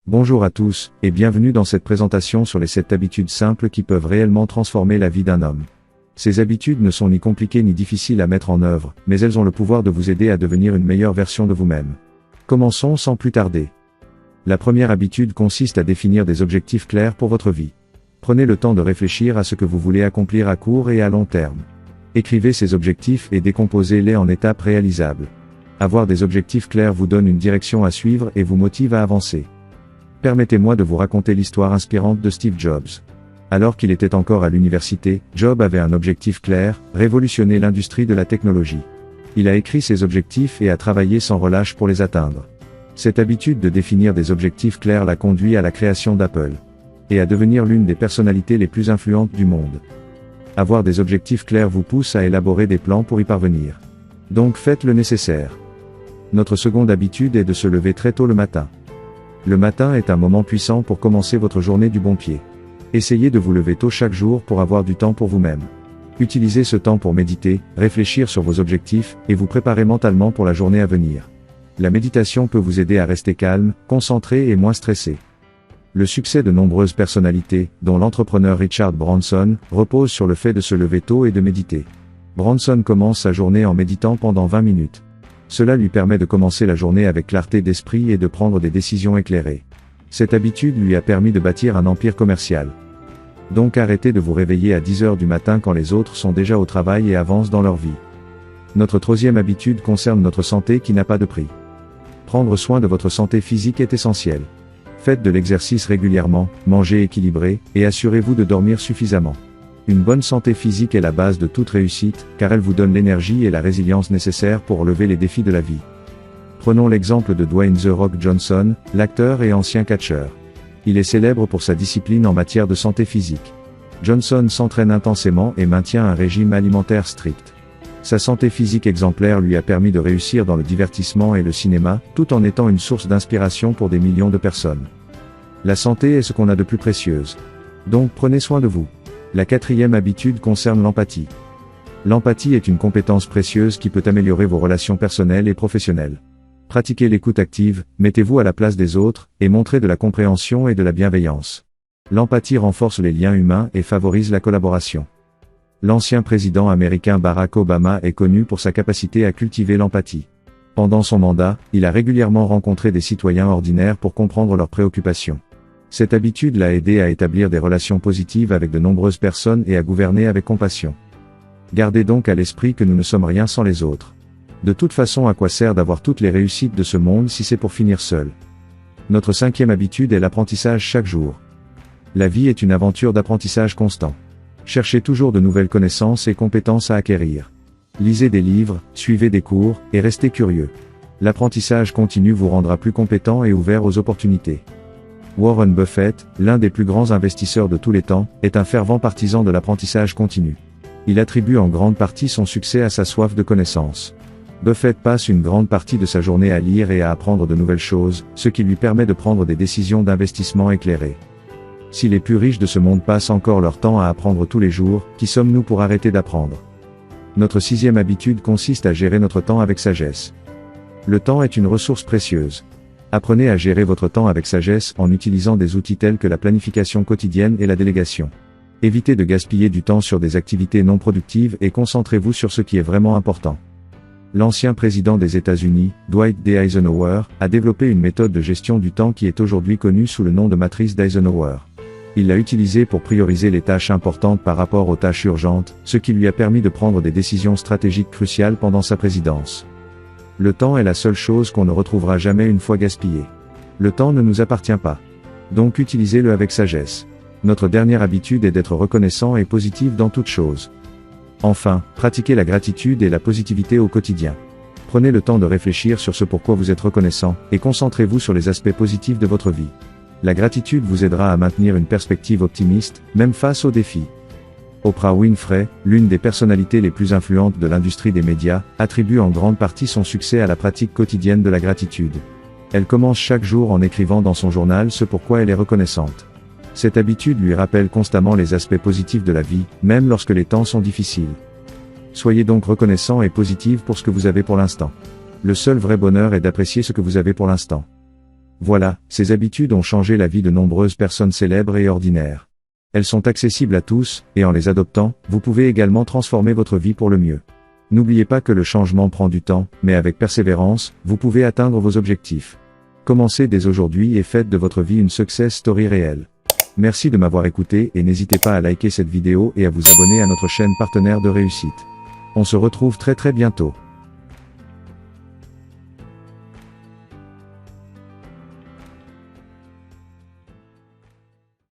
Bonjour à tous, et bienvenue dans cette présentation sur les 7 habitudes simples qui peuvent réellement transformer la vie d'un homme. Ces habitudes ne sont ni compliquées ni difficiles à mettre en œuvre, mais elles ont le pouvoir de vous aider à devenir une meilleure version de vous-même. Commençons sans plus tarder. La première habitude consiste à définir des objectifs clairs pour votre vie. Prenez le temps de réfléchir à ce que vous voulez accomplir à court et à long terme. Écrivez ces objectifs et décomposez-les en étapes réalisables. Avoir des objectifs clairs vous donne une direction à suivre et vous motive à avancer. Permettez-moi de vous raconter l'histoire inspirante de Steve Jobs. Alors qu'il était encore à l'université, Jobs avait un objectif clair, révolutionner l'industrie de la technologie. Il a écrit ses objectifs et a travaillé sans relâche pour les atteindre. Cette habitude de définir des objectifs clairs l'a conduit à la création d'Apple. Et à devenir l'une des personnalités les plus influentes du monde. Avoir des objectifs clairs vous pousse à élaborer des plans pour y parvenir. Donc faites le nécessaire. Notre seconde habitude est de se lever très tôt le matin. Le matin est un moment puissant pour commencer votre journée du bon pied. Essayez de vous lever tôt chaque jour pour avoir du temps pour vous-même. Utilisez ce temps pour méditer, réfléchir sur vos objectifs, et vous préparer mentalement pour la journée à venir. La méditation peut vous aider à rester calme, concentré et moins stressé. Le succès de nombreuses personnalités, dont l'entrepreneur Richard Branson, repose sur le fait de se lever tôt et de méditer. Branson commence sa journée en méditant pendant 20 minutes. Cela lui permet de commencer la journée avec clarté d'esprit et de prendre des décisions éclairées. Cette habitude lui a permis de bâtir un empire commercial. Donc arrêtez de vous réveiller à 10 heures du matin quand les autres sont déjà au travail et avancent dans leur vie. Notre troisième habitude concerne notre santé qui n'a pas de prix. Prendre soin de votre santé physique est essentiel. Faites de l'exercice régulièrement, mangez équilibré, et assurez-vous de dormir suffisamment. Une bonne santé physique est la base de toute réussite, car elle vous donne l'énergie et la résilience nécessaires pour relever les défis de la vie. Prenons l'exemple de Dwayne The Rock Johnson, l'acteur et ancien catcheur. Il est célèbre pour sa discipline en matière de santé physique. Johnson s'entraîne intensément et maintient un régime alimentaire strict. Sa santé physique exemplaire lui a permis de réussir dans le divertissement et le cinéma, tout en étant une source d'inspiration pour des millions de personnes. La santé est ce qu'on a de plus précieuse. Donc prenez soin de vous. La quatrième habitude concerne l'empathie. L'empathie est une compétence précieuse qui peut améliorer vos relations personnelles et professionnelles. Pratiquez l'écoute active, mettez-vous à la place des autres, et montrez de la compréhension et de la bienveillance. L'empathie renforce les liens humains et favorise la collaboration. L'ancien président américain Barack Obama est connu pour sa capacité à cultiver l'empathie. Pendant son mandat, il a régulièrement rencontré des citoyens ordinaires pour comprendre leurs préoccupations. Cette habitude l'a aidé à établir des relations positives avec de nombreuses personnes et à gouverner avec compassion. Gardez donc à l'esprit que nous ne sommes rien sans les autres. De toute façon, à quoi sert d'avoir toutes les réussites de ce monde si c'est pour finir seul? Notre cinquième habitude est l'apprentissage chaque jour. La vie est une aventure d'apprentissage constant. Cherchez toujours de nouvelles connaissances et compétences à acquérir. Lisez des livres, suivez des cours, et restez curieux. L'apprentissage continu vous rendra plus compétent et ouvert aux opportunités. Warren Buffett, l'un des plus grands investisseurs de tous les temps, est un fervent partisan de l'apprentissage continu. Il attribue en grande partie son succès à sa soif de connaissances. Buffett passe une grande partie de sa journée à lire et à apprendre de nouvelles choses, ce qui lui permet de prendre des décisions d'investissement éclairées. Si les plus riches de ce monde passent encore leur temps à apprendre tous les jours, qui sommes-nous pour arrêter d'apprendre? Notre sixième habitude consiste à gérer notre temps avec sagesse. Le temps est une ressource précieuse. Apprenez à gérer votre temps avec sagesse en utilisant des outils tels que la planification quotidienne et la délégation. Évitez de gaspiller du temps sur des activités non productives et concentrez-vous sur ce qui est vraiment important. L'ancien président des États-Unis, Dwight D. Eisenhower, a développé une méthode de gestion du temps qui est aujourd'hui connue sous le nom de matrice d'Eisenhower. Il l'a utilisée pour prioriser les tâches importantes par rapport aux tâches urgentes, ce qui lui a permis de prendre des décisions stratégiques cruciales pendant sa présidence. Le temps est la seule chose qu'on ne retrouvera jamais une fois gaspillé. Le temps ne nous appartient pas. Donc utilisez-le avec sagesse. Notre dernière habitude est d'être reconnaissant et positif dans toute chose. Enfin, pratiquez la gratitude et la positivité au quotidien. Prenez le temps de réfléchir sur ce pourquoi vous êtes reconnaissant, et concentrez-vous sur les aspects positifs de votre vie. La gratitude vous aidera à maintenir une perspective optimiste, même face aux défis. Oprah Winfrey, l'une des personnalités les plus influentes de l'industrie des médias, attribue en grande partie son succès à la pratique quotidienne de la gratitude. Elle commence chaque jour en écrivant dans son journal ce pourquoi elle est reconnaissante. Cette habitude lui rappelle constamment les aspects positifs de la vie, même lorsque les temps sont difficiles. Soyez donc reconnaissant et positif pour ce que vous avez pour l'instant. Le seul vrai bonheur est d'apprécier ce que vous avez pour l'instant. Voilà, ces habitudes ont changé la vie de nombreuses personnes célèbres et ordinaires. Elles sont accessibles à tous, et en les adoptant, vous pouvez également transformer votre vie pour le mieux. N'oubliez pas que le changement prend du temps, mais avec persévérance, vous pouvez atteindre vos objectifs. Commencez dès aujourd'hui et faites de votre vie une success story réelle. Merci de m'avoir écouté et n'hésitez pas à liker cette vidéo et à vous abonner à notre chaîne partenaire de réussite. On se retrouve très bientôt.